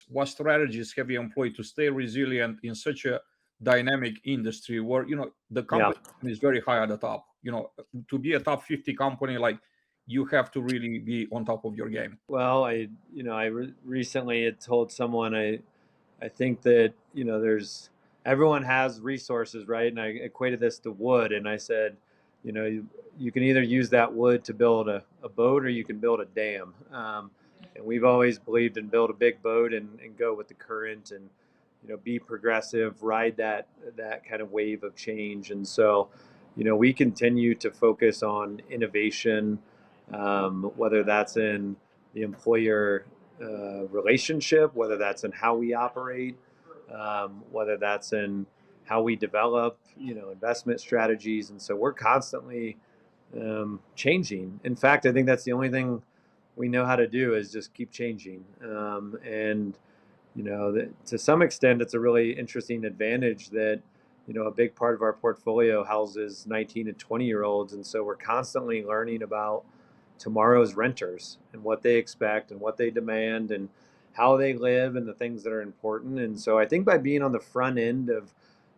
what strategies have you employed to stay resilient in such a dynamic industry where the Yeah. competition is very high at the top? To be a top 50 company, like, you have to really be on top of your game. Well, recently had told someone I think that there's everyone has resources, right? And I equated this to wood, and I said, you can either use that wood to build a boat or you can build a dam. And we've always believed in build a big boat and go with the current and be progressive, ride that kind of wave of change. And so, we continue to focus on innovation, whether that's in the employer relationship, whether that's in how we operate, whether that's in how we develop, investment strategies. And so we're constantly changing. In fact, I think that's the only thing we know how to do is just keep changing. And to some extent, it's a really interesting advantage that a big part of our portfolio houses 19 and 20-year-olds, and so we're constantly learning about tomorrow's renters and what they expect and what they demand and how they live and the things that are important. And so I think by being on the front end of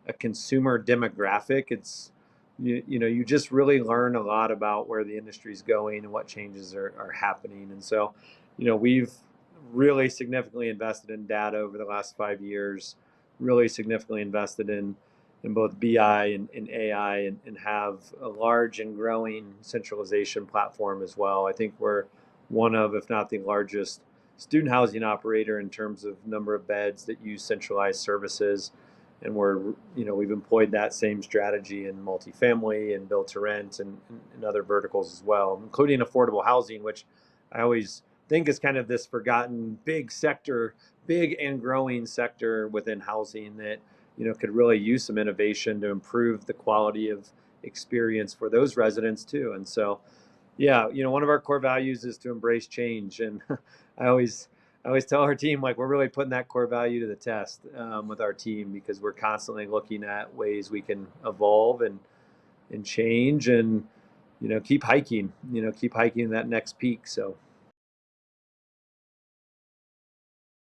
a consumer demographic, it's you just really learn a lot about where the industry is going and what changes are happening. And so we've really significantly invested in data over the last 5 years, really significantly invested in both BI and AI, and have a large and growing centralization platform as well. I think we're one of, if not the largest, student housing operator in terms of number of beds that use centralized services. And we've employed that same strategy in multifamily and build to rent and other verticals as well, including affordable housing, which I always think is kind of this forgotten big sector, big and growing sector within housing that could really use some innovation to improve the quality of experience for those residents too. And so, yeah, one of our core values is to embrace change. And I always tell our team, like, we're really putting that core value to the test with our team, because we're constantly looking at ways we can evolve and change and keep hiking that next peak. So